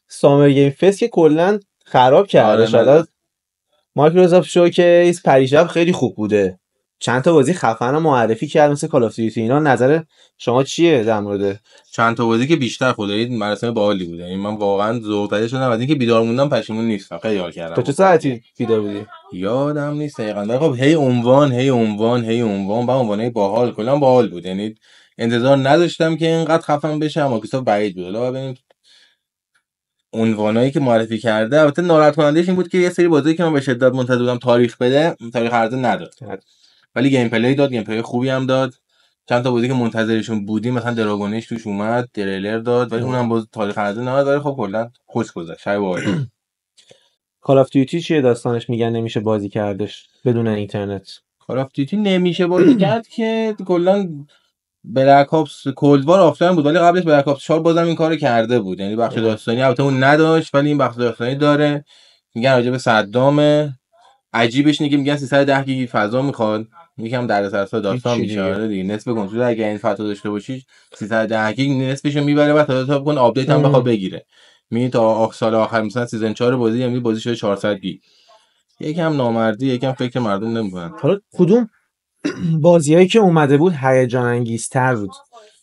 سامر گیم فست که کلا خراب کرده. حالا مایکروسافت شوکیس پریشب خیلی خوب بوده، چند تا بازی خفن رو معرفی کرد مثل کال اف دیوتی اینا. نظر شما چیه در مورد چند تا بازی که بیشتر خدایی مراسم باحالی بوده؟ یعنی من واقعا ذوق زده شدم از اینکه بیدار موندم، پشیمون نیستم، خیلی حال کردم. تو چه ساعتی بیدار بودی؟ یادم نیست دقیقاً، ولی خب هی عنوان با عنوانای باحال، کلا باحال بود. یعنی انتظار نداشتم که اینقدر خفن بشه، اما کسا بعید بود. حالا ببینیم عنوانایی که معرفی کرده. البته ناراحت کنندهش این بود که یه سری بازی که من به شدت منتظر بودم تاریخ بده، تاریخ عرضه نداد، ولی گیم پلی داد، گیم پلی خوبی هم داد. چند تا بازی که منتظرشون بودیم مثلا دراگونش توش اومد، تریلر داد، ولی اونم باز تاریخ عرضه نداد، ولی خب کلا خوش گذشت. شای باحال. کال اف دیوتی چیه داستانش؟ میگن نمیشه بازی کردش بدون اینترنت. کال اف دیوتی نمیشه بازی کرد که کلا بلک اپس کولد وار آفلاین بود، ولی قبلش بلک اپس 4 بازم این کارو کرده بود. یعنی بخش داستانی البته اون نداشت، ولی این بخش داستانی داره. میگن راجع به صدام. عجیبش اینه که میگن 310 گیگ فضا میخواد، یکم دردسر داستان میشه. آره دیگه نصف کنترل اگه این فضا داشته باشی 310 گیگ نصفشو میبره و تا بکن آپدیت هم بخواد بگیره. میبینی تا سال آخر مثلا سیزن 4 بازی یعنی بازی شده 400 گیگ. یکم نامردی، یکم فکر مردم نمیکنن. حالا کدوم بازیایی که اومده بود هیجان انگیزتر بود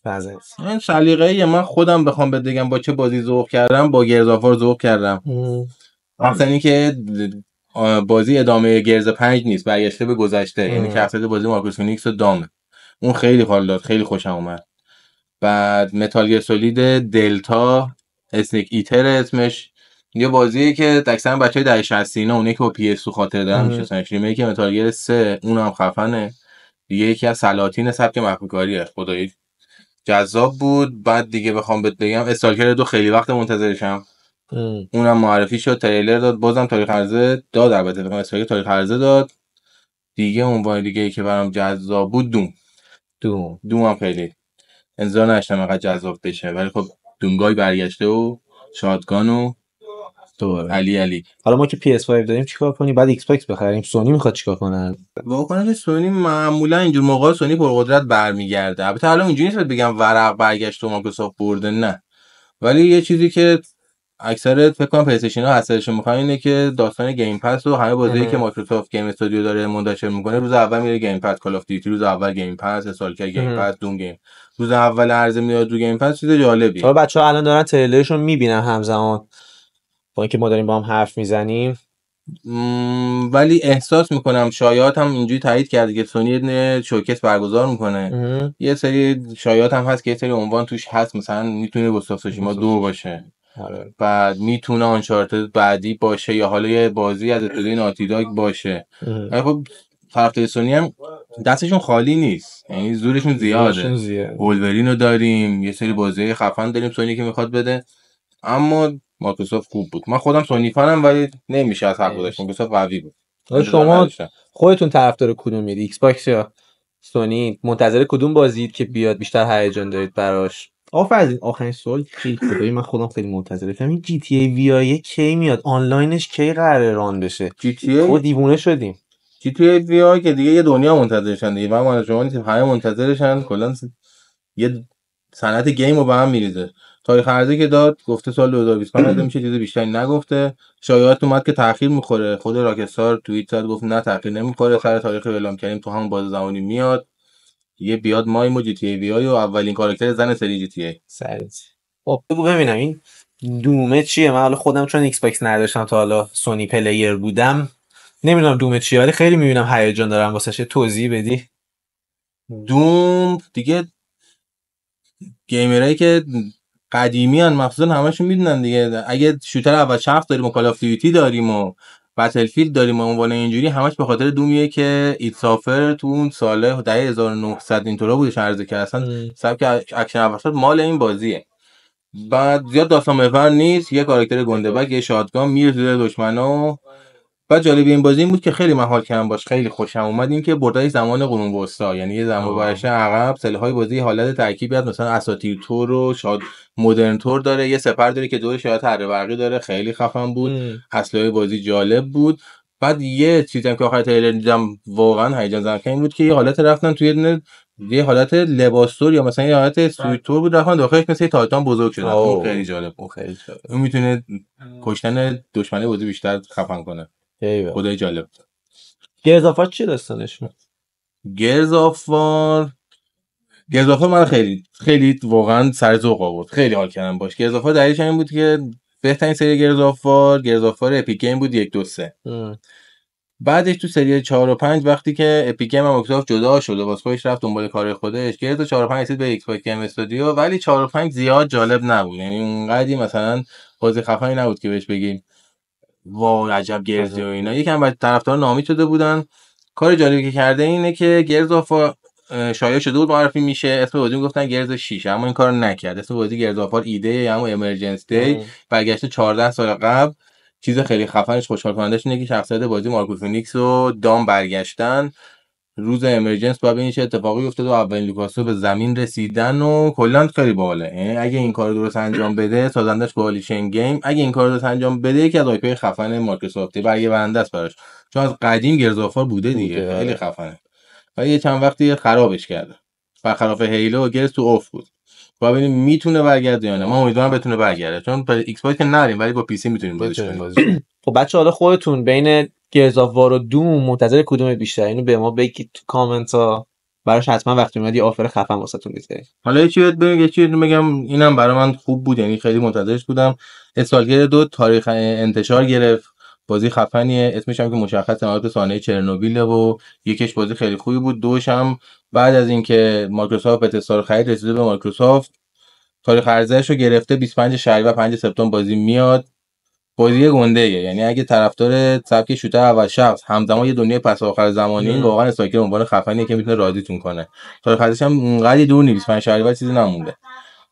بعضیش؟ این سلیقه‌ای من خودم بخوام بگم با چه بازی ذوق کردم، با گرز آف وار ذوق کردم. مثلا اینکه بازی ادامه گرز 5 نیست، برگشته به گذشته. یعنی شخصیت بازی مارکوس فینیکس و دامه، اون خیلی حال داد، خیلی خوشم اومد. بعد متال گیر سولید دلتا اسنیک ایتر اسمش، یه بازیه که اکثرا بچهای دهه 60 اینا اونایی که با پی اس تو خاطر دارن میشناسنش. ریمیک متال گیر 3 اونم خفنه دیگه، یکی از سلاطین سبک مخفی‌کاریه، خدایی جذاب بود. بعد دیگه بخوام بهت بگم استالکر 2 خیلی وقت منتظرشم، اونم معرفی شد، تریلر داد، بازم تاریخ عرضه داد. البته بخوام استالکر تاریخ عرضه داد دیگه. اون دیگه ای که برام جذاب بود دوم هم خیلی انتظار نداشتم انقدر جذاب بشه، ولی خب دونگای برگشته و شاتگان و تو علی. حالا ما که PS5 داریم چیکار کنیم؟ بعد ایکس باکس بخریم. سونی میخواد چیکار کنه؟ واکنش سونی معمولا اینجور موقع سونی پرقدرت برمیگرده. البته حالا اینجوری نیست بگم ورق برگشت و مایکروسافت برده، نه، ولی یه چیزی که اکثر فکر کنم پلی استیشن ها حساسشون میخوان اینه که داستان گیم پس و همه بازیایی که مایکروسافت گیم استودیو داره منتشر میکنه روز اول میره گیم پس. کال اف دیوتی روز اول گیم پس، استالکر گیم پس، دون گیم روز اول عرضه میاد رو گیم پس. چیز جالبی. حالا بچه‌ها الان دارن تریلرشون میبینن همزمان با اینکه ما داریم با هم حرف میزنیم، ولی احساس میکنم شایعات هم اینجوری تایید کرده که سونی یه شوکیس برگزار میکنه. یه سری شایعات هم هست که یه سری عنوان توش هست، مثلا میتونه گوستاف سوشیما 2 باشه، بعد میتونه آنچارتد بعدی باشه، یا حالا یه بازی از استودیوی ناتی داگ باشه. خب طرفدار سونی هم دستشون خالی نیست، یعنی زورشون زیاده. وولورینو داریم، یه سری بازی خفن داریم سونی که میخواد بده، اما مایکروسافت خوب بود. من خودم سونی فنم، ولی نمیشه از حق گذاشت، مایکروسافت قوی بود. شما خودتون طرفدار کدومید؟ ایکس باکس یا سونی؟ منتظر کدوم بازیید که بیاد بیشتر هیجان دارید براش؟ آخرین سوال خیلی خوبه، من خودم خیلی منتظرم. این جی تی ای وی آی کی میاد؟ آنلاینش کی قراره ران بشه؟ جی تی ای دیوونه شدیم. جی تی ای وی آی که دیگه یه دنیا منتظرشن دیگه. من شما نیستیم، همه منتظرشن. کلا یه صنعت گیم رو به هم میریزه. تاریخ عرضه که داد گفته سال 2025 میشه، چیز بیشتری نگفته. شایعات اومد که تأخیر میخوره، خود راکستار توییت زد گفت نه تأخیر نمیخوره، سر تاریخ اعلام کردیم تو همون باز زمانی میاد. یه بیاد مایم و جی تی ای وی آی و اولین کاراکتر زن سری جی تی ای. خب بگو ببینم این دومه چیه؟ من حالا خودم چون ایکس باکس نداشتم تا حالا سونی پلیر بودم نمیدونم دومه چیه، ولی خیلی میبینم هیجان دارم واسش. توضیح بدی؟ دوم دیگه گیمرایی که قدیمی ان مخصوصا همشون میدونن دیگه. اگه شوتر اول شخص داریم و کال اف دیوتی داریم و بتلفیلد داریم و عنوان اینجوری، همش به خاطر دومیه که ایت سافر تو اون سال دهه 1900 اینطورا بودش عرضه کرد. اصلا سبک اکشن اول مال این بازیه. بعد زیاد داستان محور نیست، یه کاراکتر گنده‌بک، یه شاتگان میره دشمنا. بعد جالب این بازی این بود که خیلی محال کردم باش، خیلی خوشم اومد این که بردای زمان قرون وسطا، یعنی یه زمان برشه عقب. سلاح‌های بازی حالت ترکیبی مثلا اساطیر تور و شاد مدرن تور داره، یه سپر داره که دورش شاید اره برقی داره، خیلی خفن بود. اسلحه بازی جالب بود. بعد یه چیزی که آخر تریلر دیدم واقعا هیجان زده این بود که یه حالت رفتن توی یه حالت لباستور یا مثلا یه حالت سویتور بود رفتن داخلش مثل تایتان بزرگ شدن. اون خیلی جالب بود. اون میتونه کشتن دشمنه بازی بیشتر خفن کنه. خدای جالب. گرزافار چی داستانشون؟ گرزافار من خیلی واقعا سر ذوق آورد. خیلی حال کردم باش. گرزافار دلیلش این بود که بهترین سری گرزافار اپیک گیم بود 1 2 3. بعدش تو سری 4 و 5 وقتی که اپیک گیم و مایکروسافت جدا شد و واسه خودش رفت دنبال کار خودش، گرز 4 و 5 رسید به ایکس باکس گیم استودیو، ولی 4 و 5 زیاد جالب نبود. یعنی اونقدی مثلا بازی خفنی نبود که بهش بگیم واو عجب گرزی و اینا. یکم بعد طرفدار ناامید شده بودن. کار جالبی که کرده اینه که گرزافار شایع شده بود معرفی میشه، اسم بازی گفتن گرز 6، اما این کارو نکرد. اسم بازی گرزافار ایده همون امرجنس دی برگشته 14 سال قبل. چیز خیلی خفنش خوشحال کنندش اینه که شخصیت بازی مارکو فینیکس و دام برگشتن. روز امرجنس با ببینید چه اتفاقی افتاد و اولین لوکاسو به زمین رسیدن و کلا خیلی باحاله. یعنی اگه این کارو درست انجام بده، سازندش کوالیشن گیم، اگه این کارو درست انجام بده یکی از آیپی خفن مایکروسافت برگه برنده است براش، چون از قدیم گرزافار بوده دیگه. خیلی خفنه. ولی یه چند وقتی خرابش کرده. برخلاف هیلو گرز تو اوف بود. ببینیم میتونه برگرده یا نه. من امیدوارم بتونه برگرده، چون ایکس باکس که نریم ولی با پی سی میتونیم بازیش کنیم. خب بچه حالا خودتون بین گرز آف وار و دوم منتظر کدومت بیشتر؟ اینو به ما بگید تو کامنت ها. براش حتما وقتی اومد یه آفر خفن واسهتون میذاریم. حالا یه چیزی بگم اینم برای من خوب بود، یعنی خیلی منتظرش بودم. اسالگر 2 تاریخ انتشار گرفت. بازی خفنیه، اسمش هم که مشخص مربوط سانحه چرنوبیل و یکیش بازی خیلی خوبی بود، دوش هم بعد از اینکه مایکروسافت بتستا رو خرید رسیده به مایکروسافت، تاریخ عرضه‌اش رو گرفته 25 شهریور 5 سپتامبر بازی میاد. بازی گنده یعنی اگه طرفدار سبک شوتر اول شخص همزمان یه دنیای پس آخر زمانی واقعا استاکر عنوان خفنیه که میتونه راضیتون کنه. تاریخ عرضش هم اونقدر دور نیست، 25 شهریور چیزی نمونده.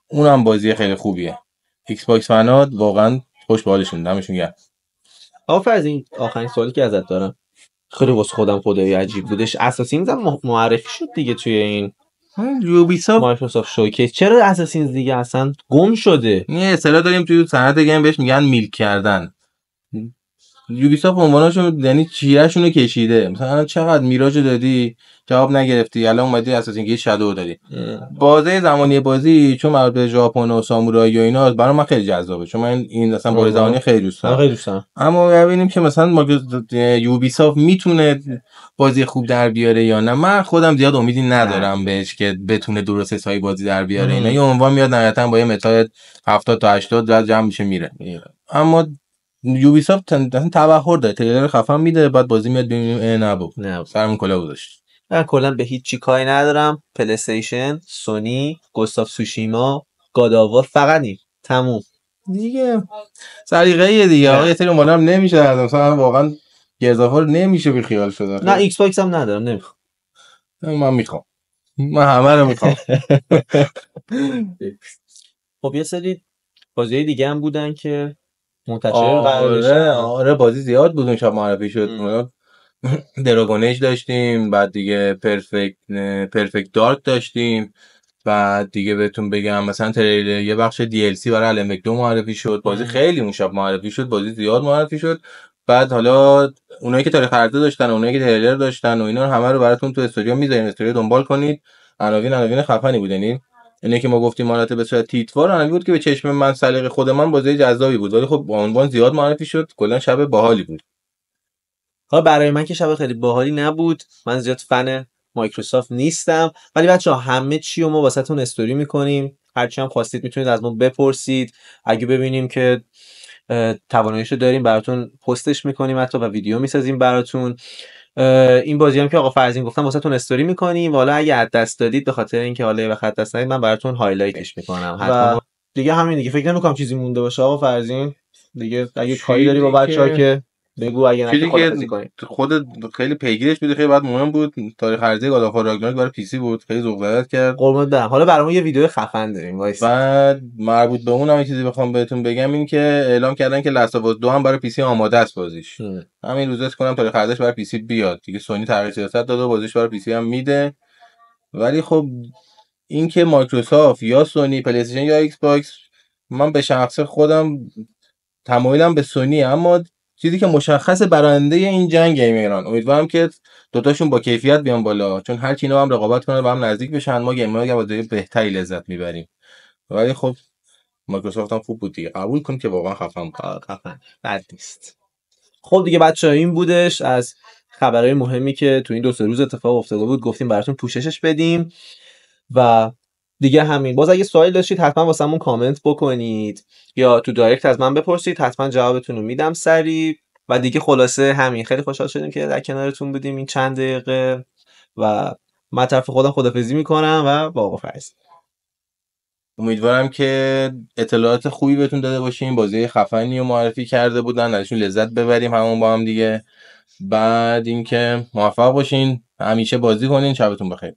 اونم بازی خیلی خوبیه. ایکس باکس فنات واقعا خوش به حالشون، دمشون گرم. از این آخرین سوالی که ازت دارم، خیلی واسه خودم خدایی عجیب بودش. اساسینز هم معرفی شد دیگه توی این یوبیسافت مایکروسافت شوکیس. چرا اساسینز دیگه اصلا گم شده؟ یه اصطلاح داریم توی صنعت گیم بهش میگن میلک کردن. یوبیسافت عنواناشون یعنی چیرهشون رو کشیده. مثلا چقدر میراج دادی جواب نگرفتی، الان اومدی اساسین کرید شادو دادی. بازه زمانی بازی چون مربوط به ژاپن و سامورایی و اینا برای من خیلی جذابه، چون من این اصلا بازه زمانی خیلی دوست دارم. اما ببینیم که مثلا یوبیسافت میتونه بازی خوب در بیاره یا نه. من خودم زیاد امیدی ندارم بهش که بتونه درست حسابی بازی در بیاره. اینا یه عنوان میاد نهایتا با یه متای 70 تا 80 جمع میشه میره. اما یوبیسافت اصلا تبحر داره، تریلر خفن میده بعد بازی میاد ببینیم نه سرمون کلا گذاشت. من کلا به هیچ چی کاری ندارم. پلی استیشن، سونی، گوستاف سوشیما، گاداوار فقط این تموم دیگه. سلیقه‌ای دیگه. آقا یه سری مالم نمیشه، مثلا واقعا گرزافار نمیشه بی خیال شده. نه ایکس باکس هم ندارم، نمیخوام. من میخوام. من همه رو میخوام. خب یه سری بازی دیگه هم بودن که منتشر قرار بشن. آره بازی زیاد بود اون شب معرفی شد. دراگون ایج داشتیم، بعد دیگه پرفکت دارک داشتیم، بعد دیگه بهتون بگم مثلا تریلر یه بخش DLC برای المک 2 معرفی شد. بازی خیلی اون شب معرفی شد، بازی زیاد معرفی شد. بعد حالا اونایی که تاریخ عرضه داشتن، اونایی که تریلر داشتن و اینا همه رو براتون تو استوریو میذاریم، استوریو دنبال کنید. عناوین خفنی بود. یعنی اینه که ما گفتیم حالت به صورت تیتوار عناوین بود که به چشم من سلیقه خود من بازی جذابی بود، ولی خب با عنوان زیاد معرفی شد. کلا شب باحالی بود. حالا برای من که شب خیلی باحالی نبود، من زیاد فن مایکروسافت نیستم، ولی بچه‌ها همه چی رو ما واسهتون استوری میکنیم. هرچی هم خواستید میتونید از ما بپرسید. اگه ببینیم که تواناییشو داریم براتون پستش میکنیم حتی و ویدیو میسازیم براتون. این بازی هم که آقا فرزین گفتم واسهتون استوری میکنیم. حالا اگه از دست دادید به خاطر اینکه حالا وقت از دست ندید، من براتون هایلایتش میکنم حتما. دیگه همین دیگه، فکر نمیکنم چیزی مونده باشه آقا فرزین دیگه. اگه کاری داری با بچه‌ها که بگو، اگه نه خودت کنید. خودت خیلی پیگیرش بودی، خیلی بعد مهم بود. تاریخ عرضه گاد آف وار راگناروک برای پی سی بود، خیلی ذوق زدت کرد. قربونت برم. حالا برامون یه ویدیو خفن داریم وایس. بعد مربوط به اونم یه چیزی بخوام بهتون بگم این که اعلام کردن که لاست اف اس 2 هم برای پی سی آماده است بازیش. همین روزا کنم تاریخ عرضش برای پی سی بیاد دیگه. سونی تغییر سیاست داده، بازیش برای پی سی هم میده. ولی خب این که مایکروسافت یا سونی، پلی استیشن یا ایکس باکس، من به شخص خودم تمایلم به سونی، اما چیزی که مشخص برنده این جنگ گیمران. امیدوارم که دوتاشون با کیفیت بیان بالا، چون هر کی اینا هم رقابت کنه با هم نزدیک بشن، ما گیمرها بازی بهتری لذت میبریم. ولی خب مایکروسافت هم خوب بود دیگه، قبول کن که واقعا خفن بود. خفن بد نیست. خب دیگه بچه‌ها این بودش از خبرهای مهمی که تو این 2-3 روز اتفاق افتاده بود، گفتیم براتون پوششش بدیم و دیگه همین. باز اگه سوالی داشتید حتما واسمون کامنت بکنید یا تو دایرکت از من بپرسید، حتما جوابتون رو میدم سریع. و دیگه خلاصه همین، خیلی خوشحال شدیم که در کنارتون بودیم این چند دقیقه و من طرف خودم خدافظی میکنم و با آقا فرض. امیدوارم که اطلاعات خوبی بهتون داده باشیم، بازی خفنی رو معرفی کرده بودن، ازشون لذت ببریم همون با هم دیگه. بعد اینکه موفق باشین، همیشه بازی کنین. شبتون بخیر.